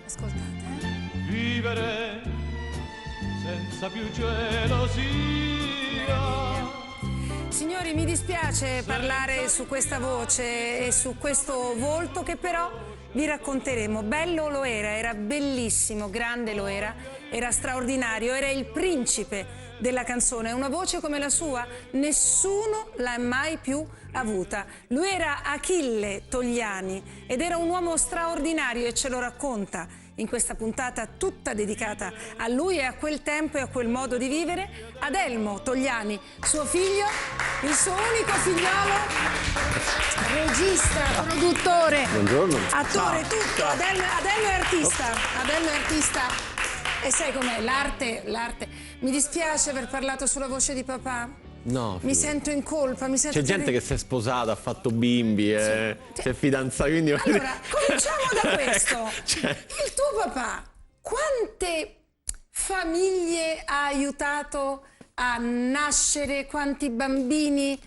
Ascoltate. Vivere senza più gelosia. Signori, mi dispiace parlare su questa voce e su questo volto che però vi racconteremo. Bello lo era bellissimo, grande lo era straordinario, era il principe della canzone. Una voce come la sua nessuno l'ha mai più avuta. Lui era Achille Togliani ed era un uomo straordinario e ce lo racconta in questa puntata tutta dedicata a lui e a quel tempo e a quel modo di vivere. Adelmo Togliani, suo figlio, il suo unico figliolo, regista, produttore, attore, tutto. Adelmo è artista, Adelmo è artista. E sai com'è? L'arte. Mi dispiace aver parlato sulla voce di papà. No, mi sento in colpa, mi sento... C'è gente che si è sposata, ha fatto bimbi, si è fidanzata, quindi... Allora, cominciamo da questo. Il tuo papà, quante famiglie ha aiutato a nascere, quanti bambini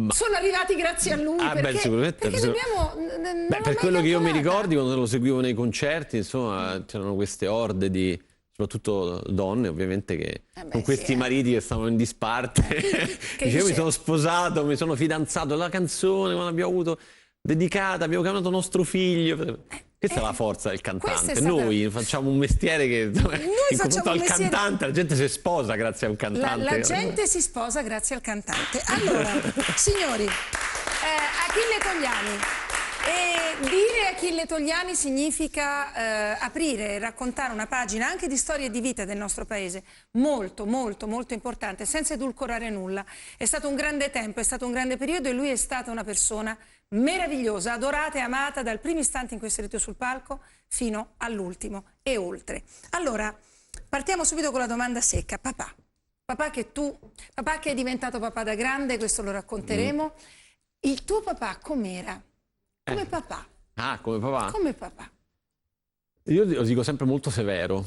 sono arrivati grazie a lui? Perché dobbiamo... per quello che io mi ricordi, quando lo seguivo nei concerti, insomma, c'erano queste orde di... soprattutto donne ovviamente che con questi mariti che stavano in disparte dicevo mi sono sposato, mi sono fidanzato, la canzone quando abbiamo avuto dedicata, abbiamo chiamato nostro figlio. Questa è la forza del cantante. Noi facciamo un mestiere che in confronto al cantante la gente si sposa grazie a un cantante. La gente si sposa grazie al cantante. Allora, signori, Achille Togliani. E dire Achille Togliani significa aprire e raccontare una pagina anche di storia e di vita del nostro paese, molto importante, senza edulcorare nulla. È stato un grande tempo, è stato un grande periodo e lui è stata una persona meravigliosa, adorata e amata dal primo istante in cui è salito sul palco fino all'ultimo e oltre. Allora, partiamo subito con la domanda secca. Papà che è diventato papà da grande, questo lo racconteremo. Il tuo papà com'era? Come papà. Come papà? Come papà. Io lo dico sempre molto severo.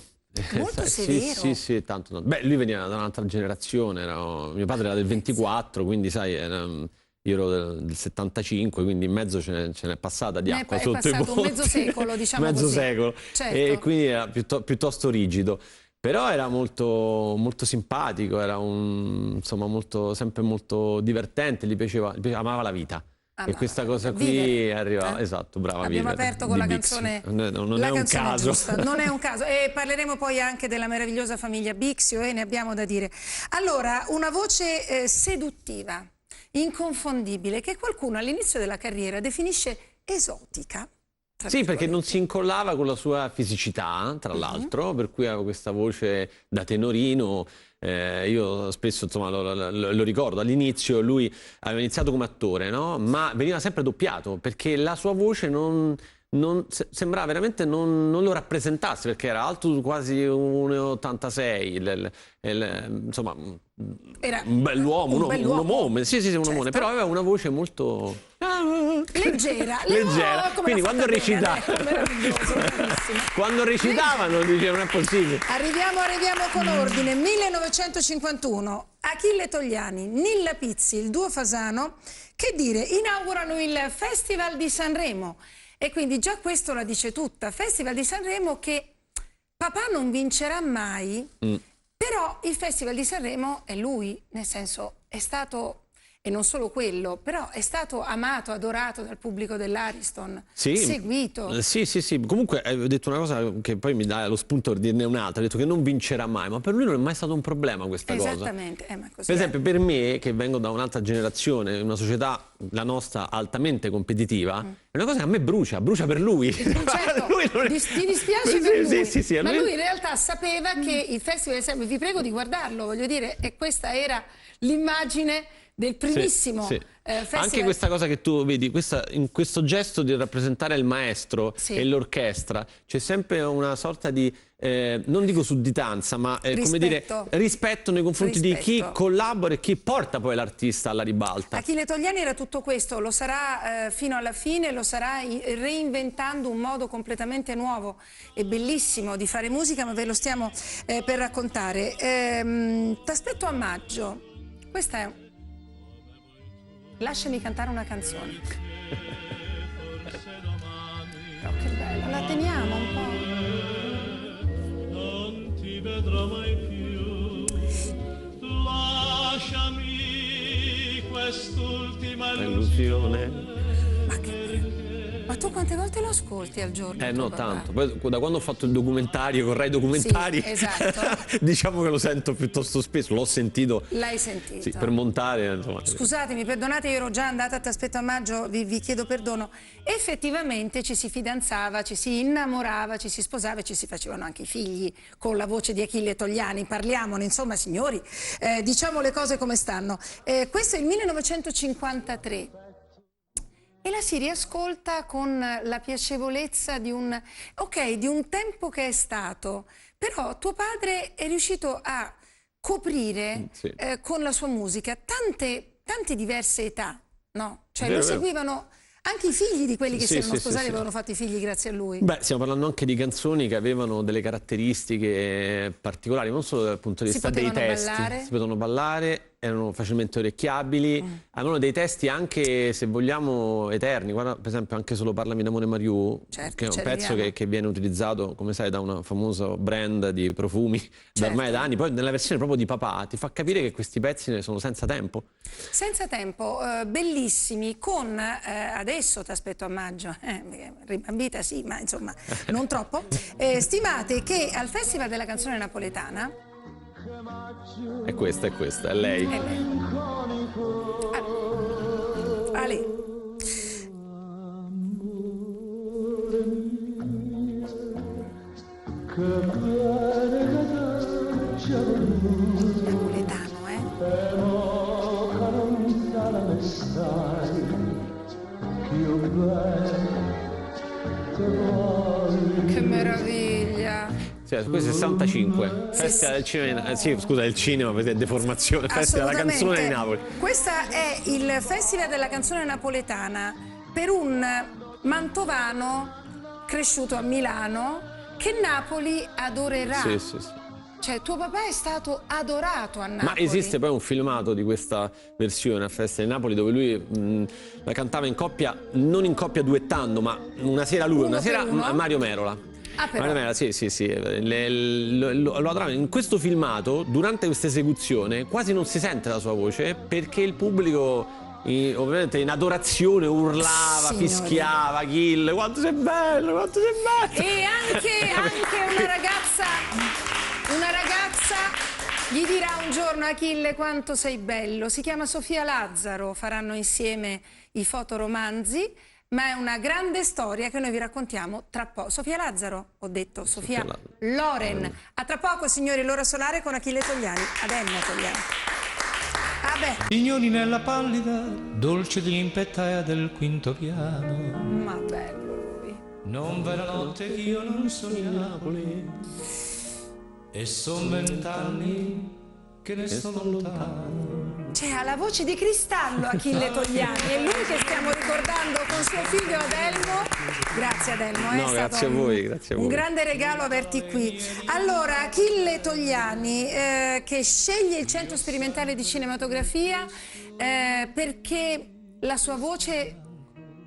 Molto severo? Sì, tanto. Beh, lui veniva da un'altra generazione, mio padre era del 24, quindi sai, io ero del 75, quindi in mezzo ce n'è passata di acqua sotto i ponti. È passato un mezzo secolo, diciamo mezzo così. secolo. Certo. E quindi era piuttosto rigido. Però era molto simpatico, era sempre molto divertente, gli piaceva, amava la vita. E questa cosa qui arriva, esatto, brava. Abbiamo aperto con la canzone, non è un caso. Giusta, non è un caso. E parleremo poi anche della meravigliosa famiglia Bixio e ne abbiamo da dire. Allora, una voce seduttiva, inconfondibile, che qualcuno all'inizio della carriera definisce esotica. Sì, perché non si incollava con la sua fisicità, tra l'altro, per cui aveva questa voce da tenorino. Io spesso insomma lo ricordo, all'inizio lui aveva iniziato come attore, no? Ma veniva sempre doppiato perché la sua voce sembrava veramente non lo rappresentasse, perché era alto quasi 1,86, insomma era un bell'uomo, un omone, sì, un omone, certo. però aveva una voce molto leggera. Quindi quando recitavano dicevano non è possibile. Arriviamo con ordine. 1951, Achille Togliani, Nilla Pizzi, il duo Fasano, che dire, inaugurano il Festival di Sanremo. E quindi già questo la dice tutta. Festival di Sanremo che papà non vincerà mai, però il Festival di Sanremo è lui, nel senso è stato, e non solo quello, però è stato amato, adorato dal pubblico dell'Ariston, seguito. Sì, comunque ho detto una cosa che poi mi dà lo spunto per dirne un'altra, ho detto che non vincerà mai, ma per lui non è mai stato un problema questa cosa. Esattamente, ma così per esempio per me, che vengo da un'altra generazione, una società, la nostra, altamente competitiva, è una cosa che a me brucia per lui. Certo, ti dispiace per lui, sì, ma lui in realtà sapeva che il Festival, vi prego di guardarlo, voglio dire, e questa era l'immagine del primissimo festival. Anche questa cosa che tu vedi, in questo gesto di rappresentare il maestro e l'orchestra, c'è sempre una sorta di, non dico sudditanza, ma come dire, rispetto nei confronti di chi collabora e chi porta poi l'artista alla ribalta. Achille Togliani era tutto questo, lo sarà fino alla fine, lo sarà reinventando un modo completamente nuovo e bellissimo di fare musica, ma ve lo stiamo per raccontare. T'aspetto a maggio. Questa è... Lasciami cantare una canzone. Però che bello, la teniamo un po'. Non ti vedrò mai più, lasciami quest'ultima illusione. Ma tu quante volte lo ascolti al giorno? No, tanto. Poi, da quando ho fatto il documentario con Rai Documentari, sì, esatto. diciamo che lo sento piuttosto spesso. L'ho sentito. L'hai sentito? Sì, per montare, insomma. Scusatemi, perdonate, io ero già andata a Ti aspetto a maggio, vi chiedo perdono. Effettivamente ci si fidanzava, ci si innamorava, ci si sposava e ci si facevano anche i figli con la voce di Achille Togliani. Parliamone, insomma, signori, diciamo le cose come stanno. Questo è il 1953. E la si riascolta con la piacevolezza di un tempo che è stato. Però tuo padre è riuscito a coprire con la sua musica tante diverse età, no? Cioè lo seguivano anche i figli di quelli che si erano sposati avevano fatto i figli grazie a lui. Beh, stiamo parlando anche di canzoni che avevano delle caratteristiche particolari, non solo dal punto di vista dei testi. Si potevano ballare, erano facilmente orecchiabili, avevano dei testi anche, se vogliamo, eterni. Guarda, per esempio, anche Solo parlami d'amore Mariù, che è un pezzo che viene utilizzato, come sai, da una famosa brand di profumi da ormai da anni. Poi nella versione proprio di papà ti fa capire che questi pezzi ne sono senza tempo. Senza tempo, bellissimi, con adesso Ti aspetto a maggio, ribambita sì, ma insomma non troppo. Stimate che al Festival della canzone napoletana è questa, è lei. Ali. Napoletano, Che meraviglia! Questo è 65, Festival del Cinema, scusa, del cinema, per deformazione, Festival della canzone di Napoli. Questo è il Festival della canzone napoletana per un mantovano cresciuto a Milano che Napoli adorerà. Sì. Cioè, tuo papà è stato adorato a Napoli. Ma esiste poi un filmato di questa versione a Festa di Napoli dove lui la cantava in coppia, non in coppia duettando, ma una sera lui, una sera Mario Merola. Mario Merola, sì. Lo adorava. In questo filmato, durante questa esecuzione, quasi non si sente la sua voce perché il pubblico, ovviamente in adorazione, urlava, fischiava, Achille, quanto sei bello, quanto sei bello. E anche una ragazza gli dirà un giorno: Achille, quanto sei bello. Si chiama Sofia Lazzaro, faranno insieme i fotoromanzi, ma è una grande storia che noi vi raccontiamo tra poco. Sofia Lazzaro, ho detto, Sofia Loren. A tra poco, signori, l'ora solare con Achille Togliani. Adenno Togliani. Signori nella pallida, dolce dell'impettaia del quinto piano. Ma bello lui. Non v'è la notte che io non sognavo e son 20 anni che ne sto lontano. Cioè, ha la voce di cristallo Achille Togliani, è lui che stiamo ricordando con suo figlio Adelmo. Grazie Adelmo, è stato grazie a voi. Un grande regalo averti qui. Allora, Achille Togliani che sceglie il Centro Sperimentale di Cinematografia perché la sua voce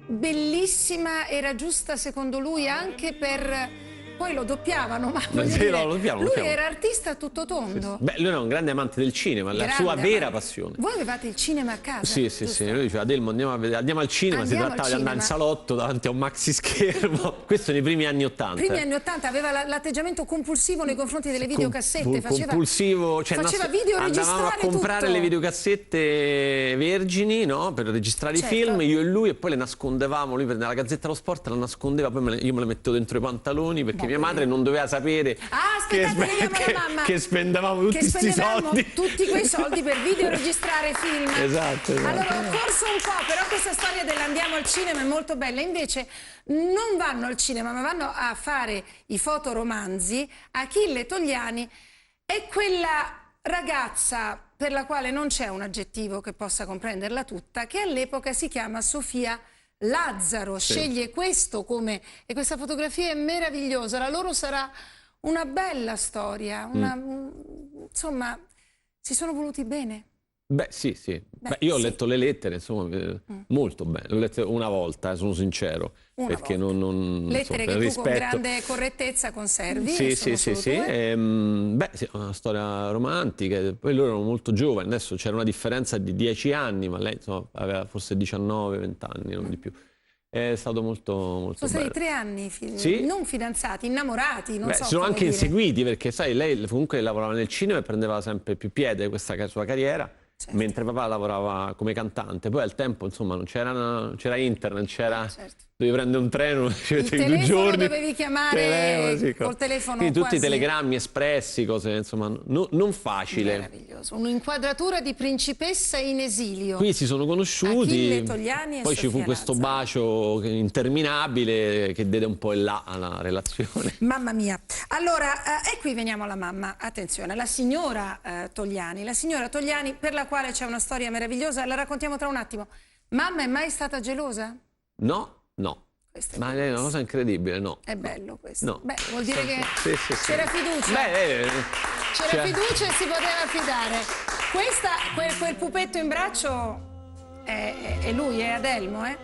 bellissima era giusta secondo lui anche per... Poi lo doppiavano, ma lui era artista a tutto tondo. Beh, lui era un grande amante del cinema, la sua vera passione. Voi avevate il cinema a casa? Sì, lui diceva: Adelmo, andiamo al cinema, si trattava di andare in salotto davanti a un maxi schermo. Questo nei primi anni '80. Primi anni '80, aveva l'atteggiamento compulsivo nei confronti delle videocassette. Compulsivo, cioè faceva video registrare. Andavamo a comprare tutto. Le videocassette vergini, no? Per registrare i film, io e lui, e poi le nascondevamo. Lui nella Gazzetta dello Sport la nascondeva, poi io me le mettevo dentro i pantaloni perché mia madre non doveva sapere che spendevamo tutti questi soldi. Tutti quei soldi per videoregistrare film. Esatto. Allora ho corso un po', però questa storia dell'andiamo al cinema è molto bella. Invece non vanno al cinema, ma vanno a fare i fotoromanzi. Achille Togliani è quella ragazza per la quale non c'è un aggettivo che possa comprenderla tutta, che all'epoca si chiama Sofia Lazzaro. Sceglie questo come... E questa fotografia è meravigliosa. La loro sarà una bella storia. Insomma, si sono voluti bene. Beh, sì, sì. Beh, io ho letto le lettere, insomma, molto bene. L'ho lette una volta, sono sincero. Perché lettere insomma, che tu con grande correttezza conservi. Sì, e sì, sono sì, solo tue. beh, sì, una storia romantica. Poi loro erano molto giovani, adesso c'era una differenza di 10 anni, ma lei insomma, aveva forse 19-20 anni, non di più. È stato molto, molto Sono stati bello. 3 anni, Sì? non fidanzati, innamorati, non Beh, so si sono come anche dire. inseguiti perché, sai, lei comunque lavorava nel cinema e prendeva sempre più piede questa sua carriera, Certo. mentre papà lavorava come cantante. Poi al tempo, insomma, non c'era internet, Certo. dovevi prendere un treno, ci Il mettevi 2 telefono giorni. dovevi chiamare Sì, col telefono quindi tutti i quasi. telegrammi espressi, cose, insomma, non facile. Meraviglioso. Un'inquadratura di principessa in esilio. Qui si sono conosciuti, Achille Togliani e poi ci fu Sofia questo Lazzaro. bacio interminabile che diede un po' in là alla relazione. Mamma mia. Allora, e qui veniamo alla mamma. Attenzione, la signora Togliani. La signora Togliani, per la quale c'è una storia meravigliosa, la raccontiamo tra un attimo. Mamma è mai stata gelosa? No, no. Ma è una cosa incredibile, no. È bello questo. No. Beh, vuol dire che Sì, sì, sì. c'era fiducia. C'era fiducia e si poteva fidare. Quel pupetto in braccio è lui, è Adelmo, eh?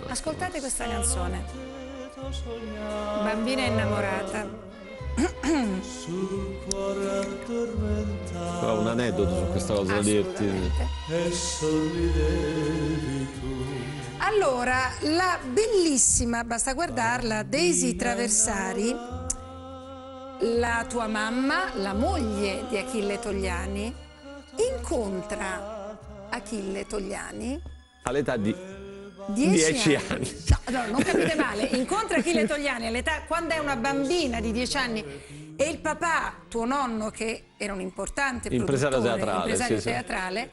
Ascoltate questa canzone. Bambina innamorata. Ho un aneddoto su questa cosa da dirti. E sorridevi tu. Allora, la bellissima, basta guardarla, Daisy Traversari, la tua mamma, la moglie di Achille Togliani, incontra Achille Togliani All'età di 10 anni. No, non capite male, incontra Achille Togliani all'età quando è una bambina di 10 anni e il papà, tuo nonno, che era un importante Impresario produttore, teatrale, impresario sì. teatrale,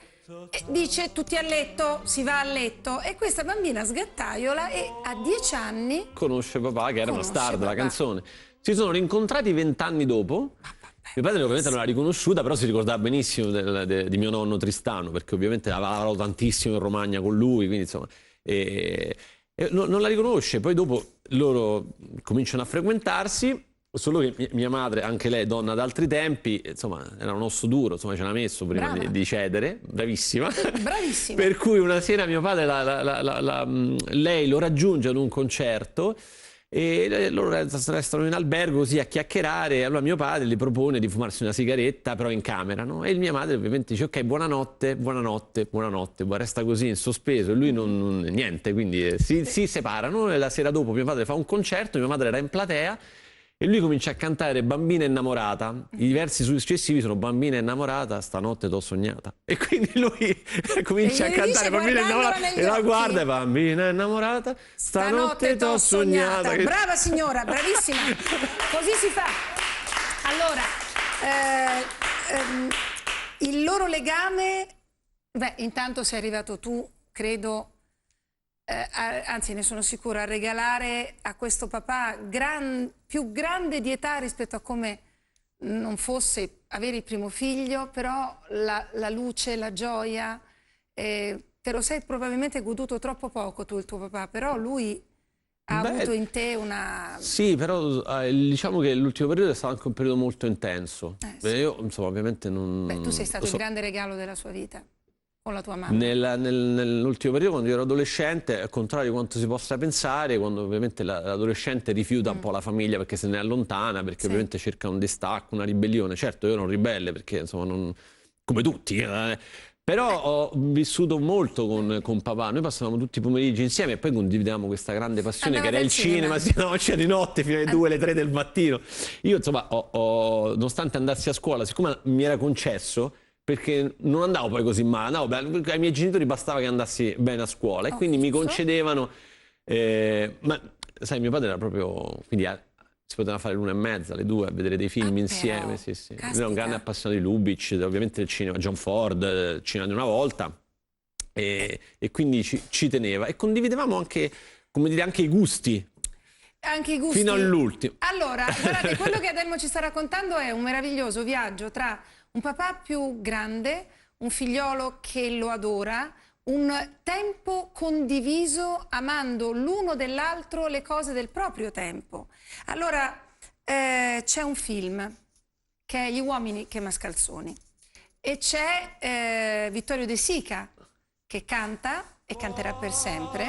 dice tutti a letto, si va a letto e questa bambina sgattaiola e a 10 anni Conosce papà che era una Conosce star della papà. canzone. Si sono rincontrati 20 anni dopo. Mio padre ovviamente non l'ha riconosciuta, però si ricordava benissimo di mio nonno Tristano, perché ovviamente aveva lavorato tantissimo in Romagna con lui, quindi insomma... E non la riconosce, poi dopo loro cominciano a frequentarsi, solo che mia madre, anche lei donna d'altri tempi, insomma era un osso duro, insomma ce l'ha messo prima Brava. di cedere, bravissima. Bravissima. Per cui una sera mio padre, lei lo raggiunge ad un concerto e loro restano in albergo così a chiacchierare. Allora mio padre gli propone di fumarsi una sigaretta però in camera, no? E mia madre ovviamente dice ok, buonanotte, buonanotte, buonanotte, resta così in sospeso e lui niente, quindi si separano e la sera dopo mio padre fa un concerto, mia madre era in platea e lui comincia a cantare Bambina innamorata. I versi successivi sono Bambina innamorata, stanotte t'ho sognata. E quindi lui comincia a cantare Bambina innamorata e la guarda e Bambina innamorata, stanotte t'ho sognata. Brava signora, bravissima. Così si fa. Allora, il loro legame, beh, intanto sei arrivato tu, credo, anzi ne sono sicura, a regalare a questo papà più grande di età rispetto a come non fosse avere il primo figlio, però la luce, la gioia, te lo sei probabilmente goduto troppo poco tu il tuo papà, però lui ha avuto in te una... Sì, però diciamo che l'ultimo periodo è stato anche un periodo molto intenso. Sì. Io insomma ovviamente non... Beh, tu sei stato il grande regalo della sua vita. Con la tua mamma? Nell'ultimo periodo, quando io ero adolescente, al contrario di quanto si possa pensare, quando ovviamente l'adolescente rifiuta un po' la famiglia perché se ne allontana, perché ovviamente cerca un distacco, una ribellione. Certo, io ero un ribelle perché insomma, come tutti, però ho vissuto molto con papà. Noi passavamo tutti i pomeriggi insieme e poi condividevamo questa grande passione che era il cinema. Si andava di notte fino alle 2, alle 3 del mattino. Io insomma, nonostante andassi a scuola, siccome mi era concesso, perché non andavo poi così male, ai miei genitori bastava che andassi bene a scuola e quindi mi concedevano, ma sai, mio padre era proprio, quindi si poteva fare l'1:30, le 2 a vedere dei film insieme, sì. Lui era un grande appassionato di Lubitsch, ovviamente del cinema, John Ford, il cinema di una volta, e quindi ci teneva e condividevamo anche, come dire, anche i gusti. Anche i gusti. Fino all'ultimo. Allora, guardate, quello che Adelmo ci sta raccontando è un meraviglioso viaggio tra un papà più grande, un figliolo che lo adora, un tempo condiviso amando l'uno dell'altro le cose del proprio tempo. Allora, c'è un film che è Gli uomini che mascalzoni. e c'è Vittorio De Sica che canta e canterà per sempre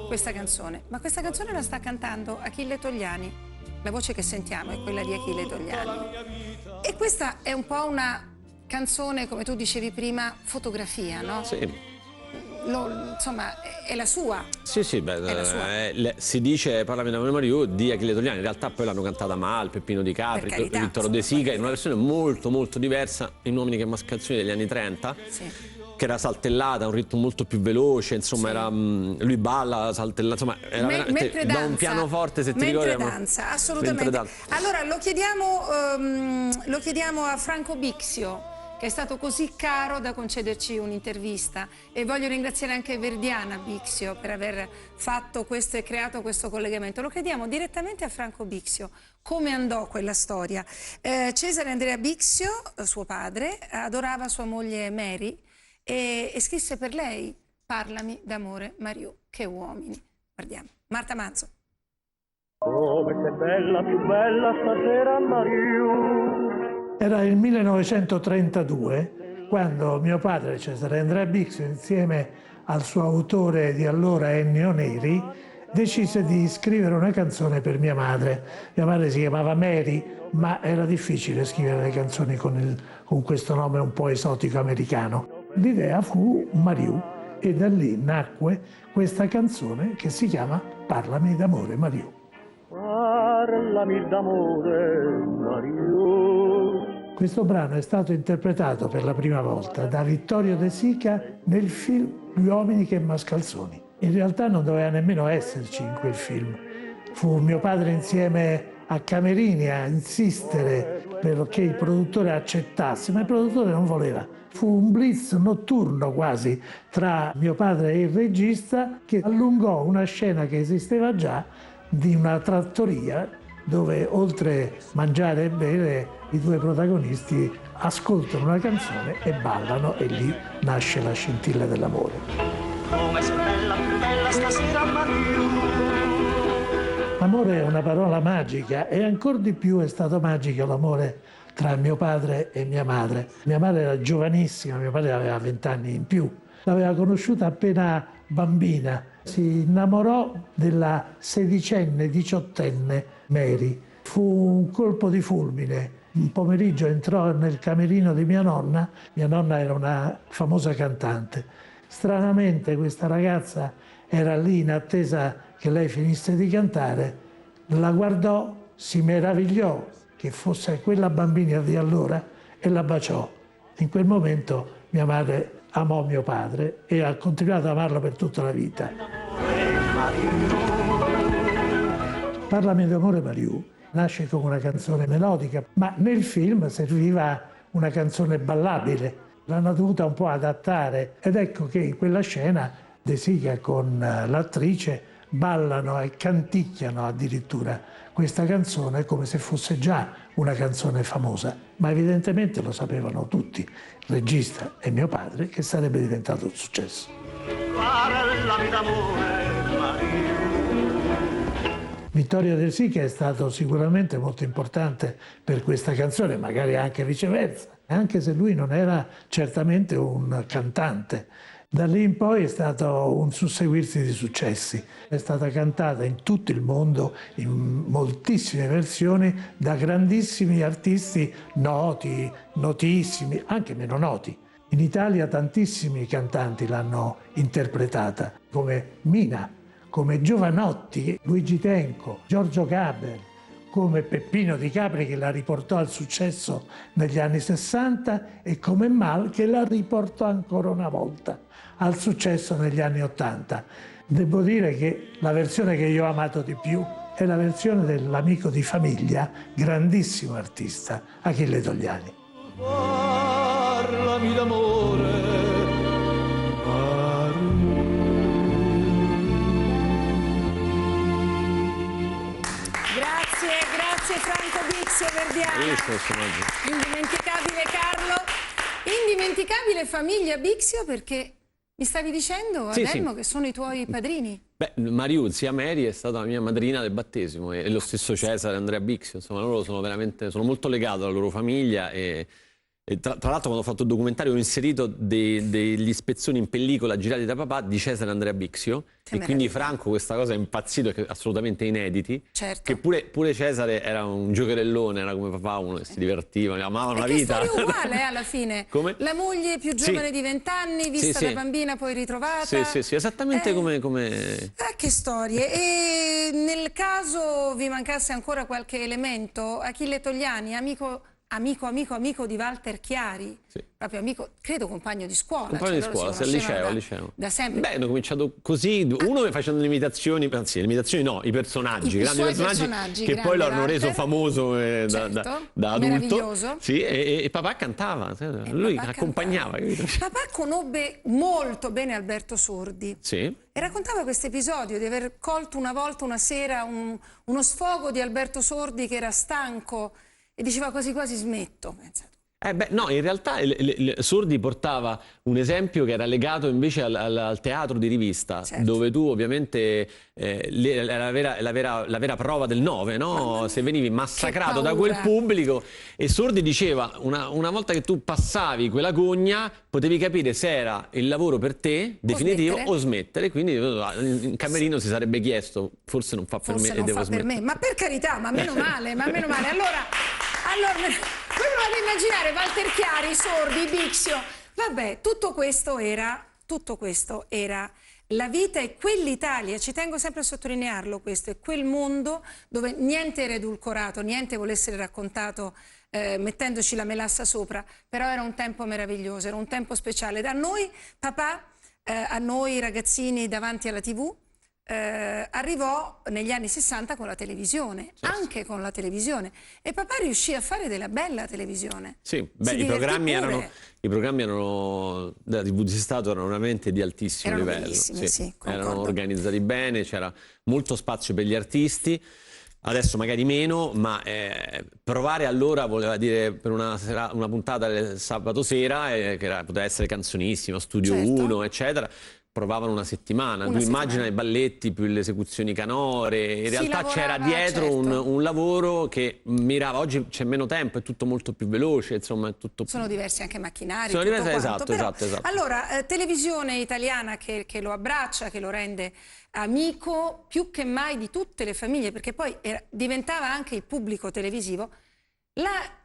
questa canzone. Ma questa canzone la sta cantando Achille Togliani. La voce che sentiamo è quella di Achille Togliani. E questa è un po' una canzone, come tu dicevi prima, fotografia, no? Sì. Insomma, è la sua. Sì, sì, beh, si dice Parlami d'amore Mariù di Achille Togliani, in realtà poi l'hanno cantata Mal, Peppino Di Capri, Vittorio De Sica, in una versione molto molto diversa, in Uomini che mascalzoni degli anni 30, sì, che era saltellata, un ritmo molto più veloce, insomma, sì, lui balla, saltella, insomma, era veramente da un pianoforte, se ti ricordi. Danza, assolutamente. Allora lo chiediamo a Franco Bixio, che è stato così caro da concederci un'intervista, e voglio ringraziare anche Verdiana Bixio per aver fatto questo e creato questo collegamento. Lo chiediamo direttamente a Franco Bixio, come andò quella storia. Cesare Andrea Bixio, suo padre, adorava sua moglie Mary e scrisse per lei Parlami d'amore Mariù. Che uomini. Guardiamo. Marta Manzo. Come sei bella, più bella stasera Mariù. Era il 1932 quando mio padre, Cesare Andrea Bixio, insieme al suo autore di allora Ennio Neri, decise di scrivere una canzone per mia madre. Mia madre si chiamava Mary, ma era difficile scrivere le canzoni con questo nome un po' esotico americano. L'idea fu Mariù e da lì nacque questa canzone che si chiama Parlami d'amore Mariù. Parlami d'amore Mariù. Questo brano è stato interpretato per la prima volta da Vittorio De Sica nel film Gli uomini che mascalzoni. In realtà non doveva nemmeno esserci in quel film. Fu mio padre insieme a Camerini a insistere perché il produttore accettasse, ma il produttore non voleva. Fu un blitz notturno quasi tra mio padre e il regista che allungò una scena che esisteva già di una trattoria dove oltre mangiare e bere i due protagonisti ascoltano una canzone e ballano e lì nasce la scintilla dell'amore. Come sei bella, più bella stasera Mariù. L'amore è una parola magica e ancora di più è stato magico l'amore tra mio padre e mia madre. Mia madre era giovanissima, mio padre aveva 20 anni in più. L'aveva conosciuta appena bambina. Si innamorò della sedicenne, diciottenne Mary. Fu un colpo di fulmine. Un pomeriggio entrò nel camerino di mia nonna era una famosa cantante. Stranamente questa ragazza era lì in attesa che lei finisse di cantare, la guardò, si meravigliò che fosse quella bambina di allora e la baciò. In quel momento mia madre amò mio padre e ha continuato ad amarlo per tutta la vita. Parlami d'amore Mariù nasce come una canzone melodica, ma nel film serviva una canzone ballabile. L'hanno dovuta un po' adattare ed ecco che in quella scena De Sica con l'attrice ballano e canticchiano addirittura questa canzone come se fosse già una canzone famosa, ma evidentemente lo sapevano tutti, il regista e mio padre, che sarebbe diventato un successo. Parlami d'amore Mariù. Vittorio De Sica è stato sicuramente molto importante per questa canzone, magari anche viceversa, anche se lui non era certamente un cantante. Da lì in poi è stato un susseguirsi di successi. È stata cantata in tutto il mondo, in moltissime versioni, da grandissimi artisti noti, notissimi, anche meno noti. In Italia tantissimi cantanti l'hanno interpretata, come Mina, come Giovanotti, Luigi Tenco, Giorgio Gaber, come Peppino Di Capri che la riportò al successo negli anni 60 e come Mal che la riportò ancora una volta al successo negli anni 80. Devo dire che la versione che io ho amato di più è la versione dell'amico di famiglia, grandissimo artista, Achille Togliani. Parlami d'amore. Grazie Franco Bixio Verdiana, indimenticabile Carlo, indimenticabile famiglia Bixio, perché mi stavi dicendo, Adelmo, che sono i tuoi padrini. Beh, Mariù, zia Mary, è stata la mia madrina del battesimo e lo stesso Cesare Andrea Bixio, insomma loro sono veramente, sono molto legato alla loro famiglia e tra l'altro quando ho fatto il documentario ho inserito degli spezzoni in pellicola girati da papà di Cesare Andrea Bixio, e quindi Franco questa cosa è impazzito, perché assolutamente inediti, certo. che pure Cesare era un giocherellone, era come papà, uno che si divertiva, amavano la vita. Che storia uguale alla fine. Come? La moglie più giovane di 20 anni, vista da bambina poi ritrovata. Sì, esattamente come... Che storie. E nel caso vi mancasse ancora qualche elemento, Achille Togliani, amico di Walter Chiari, proprio amico, credo compagno di scuola. Compagno di scuola, al liceo. Da sempre. Beh, hanno cominciato così, uno facendo le imitazioni, anzi le imitazioni no, i personaggi, grandi personaggi che poi lo hanno reso famoso da adulto. Sì, e papà cantava, lui accompagnava. Papà conobbe molto bene Alberto Sordi. Sì. E raccontava questo episodio di aver colto una volta, una sera, uno sfogo di Alberto Sordi che era stanco e diceva quasi quasi smetto, pensate. No, in realtà Sordi portava un esempio che era legato invece al teatro di rivista, dove tu ovviamente la vera prova del 9, no? Se venivi massacrato da quel pubblico, e Sordi diceva una volta che tu passavi quella gogna potevi capire se era il lavoro per te definitivo o smettere, quindi in camerino si sarebbe chiesto forse non fa per me e devo smettere. Ma per carità, ma meno male, allora voi provate a immaginare Walter Chiari, Sordi, Bixio, vabbè, tutto questo era la vita e quell'Italia, ci tengo sempre a sottolinearlo questo, è quel mondo dove niente era edulcorato, niente vuole essere raccontato mettendoci la melassa sopra, però era un tempo meraviglioso, era un tempo speciale. Da noi, papà, a noi ragazzini davanti alla TV, arrivò negli anni 60 con la televisione, anche con la televisione, e papà riuscì a fare della bella televisione. Sì, beh, i programmi erano della TV di Stato erano veramente di altissimo livello. Erano organizzati bene, c'era molto spazio per gli artisti. Adesso magari meno, ma provare allora voleva dire per una puntata del sabato sera, poteva essere Canzonissima, Studio 1, eccetera. Provavano una settimana. Tu immagina i balletti più le esecuzioni canore, in realtà c'era dietro un lavoro che mirava. Oggi c'è meno tempo, è tutto molto più veloce, insomma è tutto... Sono diversi anche macchinari, esatto. Allora, televisione italiana che lo abbraccia, che lo rende amico più che mai di tutte le famiglie, perché poi diventava anche il pubblico televisivo.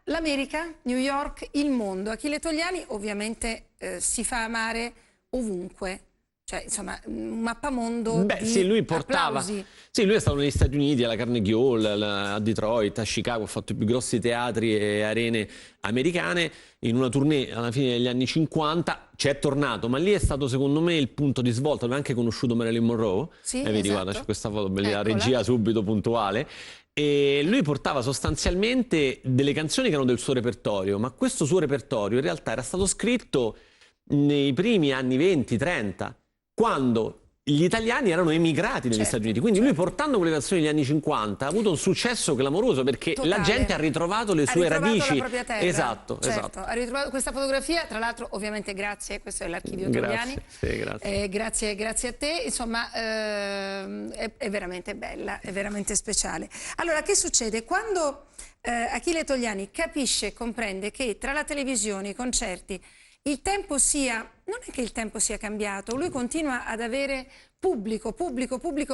L'America, New York, il mondo. Achille Togliani ovviamente si fa amare ovunque. Cioè, insomma, un mappamondo lui portava. Sì, lui è stato negli Stati Uniti, alla Carnegie Hall, a Detroit, a Chicago, ha fatto i più grossi teatri e arene americane. In una tournée alla fine degli anni 50 c'è tornato, ma lì è stato secondo me il punto di svolta. Aveva anche conosciuto Marilyn Monroe. Vedi, guarda, c'è questa foto, la regia subito puntuale. E lui portava sostanzialmente delle canzoni che erano del suo repertorio, ma questo suo repertorio in realtà era stato scritto nei primi anni 20-30. Quando gli italiani erano emigrati negli Stati Uniti, quindi lui portando quelle canzoni degli anni 50 ha avuto un successo clamoroso, perché la gente ha ritrovato le sue radici. La propria terra. Esatto. Ha ritrovato questa fotografia, tra l'altro ovviamente grazie, questo è l'archivio Togliani. Grazie a te, insomma è veramente bella, è veramente speciale. Allora, che succede? Quando Achille Togliani capisce e comprende che tra la televisione, i concerti, il tempo non è che il tempo sia cambiato, lui continua ad avere pubblico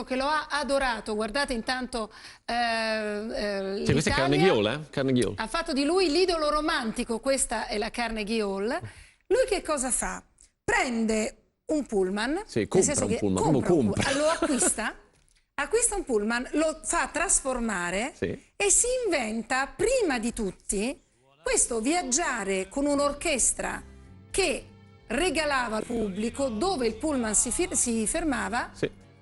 che lo ha adorato. Guardate intanto questa è Carnegie Hall, Carnegie Hall. Ha fatto di lui l'idolo romantico, questa è la Carnegie Hall. Lui che cosa fa? Prende un pullman, compra un pullman, lo acquista un pullman, lo fa trasformare e si inventa prima di tutti questo viaggiare con un'orchestra che regalava al pubblico, dove il pullman si fermava.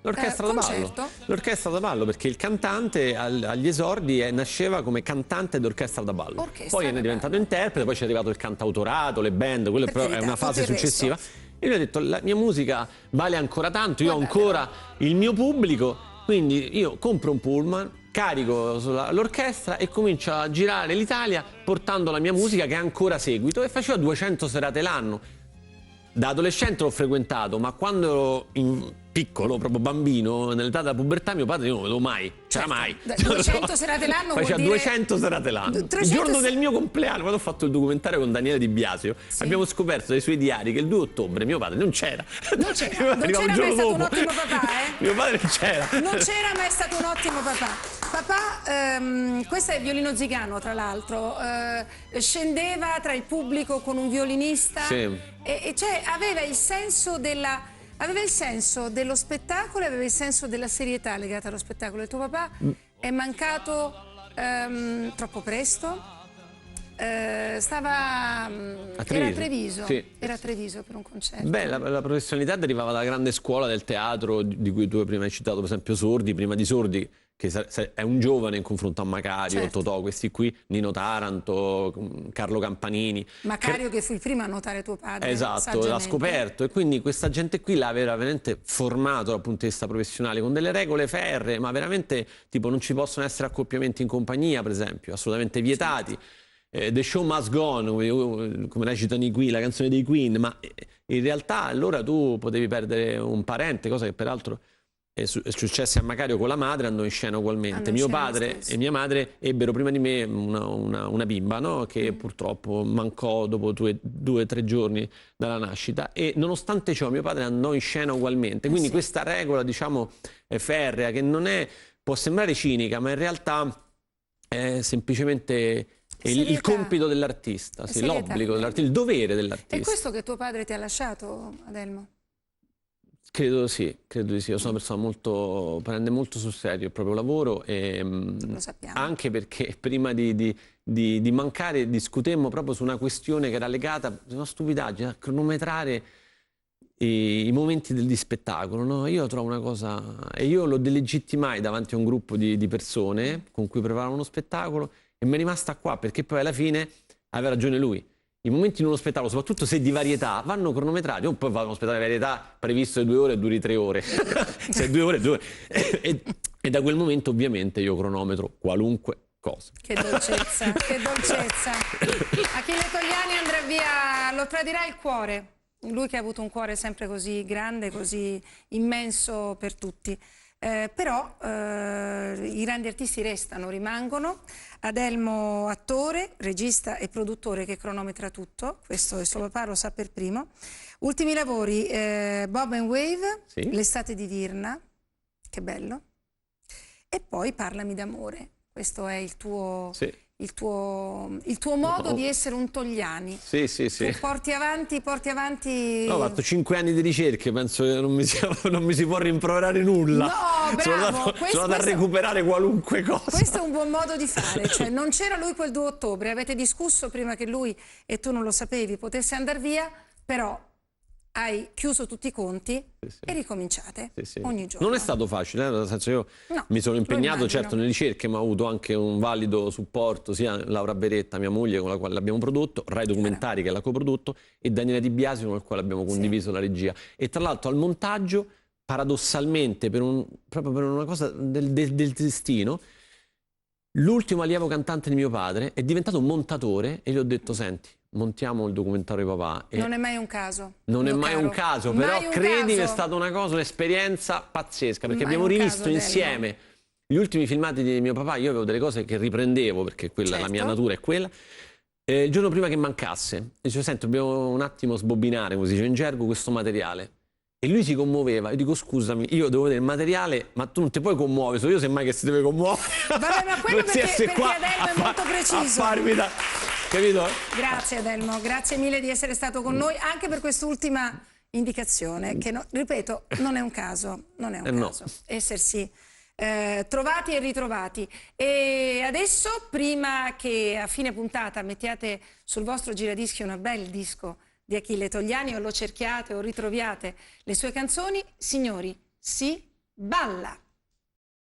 L'orchestra da ballo. L'orchestra da ballo, perché il cantante agli esordi nasceva come cantante d'orchestra da ballo. Poi è diventato interprete, poi c'è arrivato il cantautorato, le band, quello però è una fase successiva. E lui ha detto: la mia musica vale ancora tanto, io ho ancora il mio pubblico, quindi io compro un pullman, carico l'orchestra e comincio a girare l'Italia portando la mia musica, che ha ancora seguito, e faceva 200 serate l'anno. Da adolescente l'ho frequentato, ma quando ero piccolo, proprio bambino, nell'età della pubertà, mio padre io non lo vedo mai, c'era mai. 200 serate l'anno vuol dire... 200 serate l'anno. Il giorno del mio compleanno, quando ho fatto il documentario con Daniele Di Biasio, abbiamo scoperto dai suoi diari che il 2 ottobre mio padre non c'era. Non c'era mai stato un ottimo papà, Mio padre c'era. Non c'era mai stato un ottimo papà. Papà, questo è il violino zigano, tra l'altro, scendeva tra il pubblico con un violinista e cioè aveva il senso dello spettacolo, aveva il senso della serietà legata allo spettacolo. Il tuo papà è mancato troppo presto. Era a Treviso, era a Treviso per un concerto. Beh, la professionalità derivava dalla grande scuola del teatro di cui tu prima hai citato, per esempio Sordi, prima di Sordi, che è un giovane in confronto a Macario, Totò, questi qui, Nino Taranto, Carlo Campanini. Macario che fu il primo a notare tuo padre. Esatto, l'ha scoperto, e quindi questa gente qui l'ha veramente formato dal punto di vista professionale con delle regole ferree, ma veramente tipo non ci possono essere accoppiamenti in compagnia, per esempio, assolutamente vietati. The Show Must Go On, come recitano i Queen, la canzone dei Queen, ma in realtà allora tu potevi perdere un parente, cosa che peraltro è successo a Macario con la madre, andò in scena ugualmente. Mio padre e mia madre ebbero prima di me una bimba, no? Che purtroppo mancò dopo 2 o 3 giorni dalla nascita, e nonostante ciò mio padre andò in scena ugualmente. Quindi questa regola, diciamo, ferrea, che non è, può sembrare cinica, ma in realtà è semplicemente il compito dell'artista, l'obbligo dell'artista, il dovere dell'artista. È questo che tuo padre ti ha lasciato, Adelmo? Credo di sì. Io sono una persona prende molto sul serio il proprio lavoro, e lo sappiamo. Anche perché prima di mancare discutemmo proprio su una questione che era legata, una stupidaggine, a cronometrare i momenti di spettacolo, no? Io trovo una cosa, e io lo delegittimai davanti a un gruppo di persone con cui preparavano uno spettacolo, e mi è rimasta qua, perché poi alla fine aveva ragione lui. I momenti in uno spettacolo, soprattutto se di varietà, vanno cronometrati. Non poi fa uno spettacolo di varietà previsto di 2 ore e duri 3 ore. Se 2 ore, 2 ore. E da quel momento ovviamente io cronometro qualunque cosa. Che dolcezza, che dolcezza. Achille Togliani andrà via, lo tradirà il cuore. Lui che ha avuto un cuore sempre così grande, così immenso per tutti. Però i grandi artisti rimangono. Adelmo attore, regista e produttore che cronometra tutto, questo il suo papà lo sa per primo. Ultimi lavori, Bob and Wave, L'estate di Virna, che bello, e poi Parlami d'amore. Questo è il tuo modo di essere un Togliani. Sì. Che porti avanti. No, ho fatto 5 anni di ricerche, penso che non mi si può rimproverare nulla. No, bravo. Sono da recuperare qualunque cosa. Questo è un buon modo di fare, cioè non c'era lui quel 2 ottobre, avete discusso prima che lui, e tu non lo sapevi, potesse andare via, però hai chiuso tutti i conti e ricominciate ogni giorno. Non è stato facile, nel senso io mi sono impegnato certo nelle ricerche, ma ho avuto anche un valido supporto sia Laura Beretta, mia moglie, con la quale l'abbiamo prodotto, Rai Documentari che l'ha coprodotto, e Daniele Di Biasio con il quale abbiamo condiviso la regia. E tra l'altro al montaggio, paradossalmente, proprio per una cosa del destino, l'ultimo allievo cantante di mio padre è diventato un montatore, e gli ho detto: senti, montiamo il documentario di papà. E non è mai un caso. Non è mai un caso, però credimi, è stata una cosa, un'esperienza pazzesca, perché abbiamo rivisto insieme gli ultimi filmati di mio papà. Io avevo delle cose che riprendevo, perché quella, la mia natura è quella. Il giorno prima che mancasse, dicevo: senti, dobbiamo un attimo sbobinare, come si dice in gergo, questo materiale. E lui si commuoveva. Io dico: scusami, io devo vedere il materiale, ma tu non ti puoi commuovere, sono io semmai che si deve commuovere. Vabbè, ma quello perché Adelmo è molto preciso. Capito? Grazie Adelmo, grazie mille di essere stato con noi, anche per quest'ultima indicazione, che ripeto, non è un caso, essersi trovati e ritrovati. E adesso, prima che a fine puntata mettiate sul vostro giradischi un bel disco di Achille Togliani, o lo cerchiate o ritroviate le sue canzoni, signori, si balla!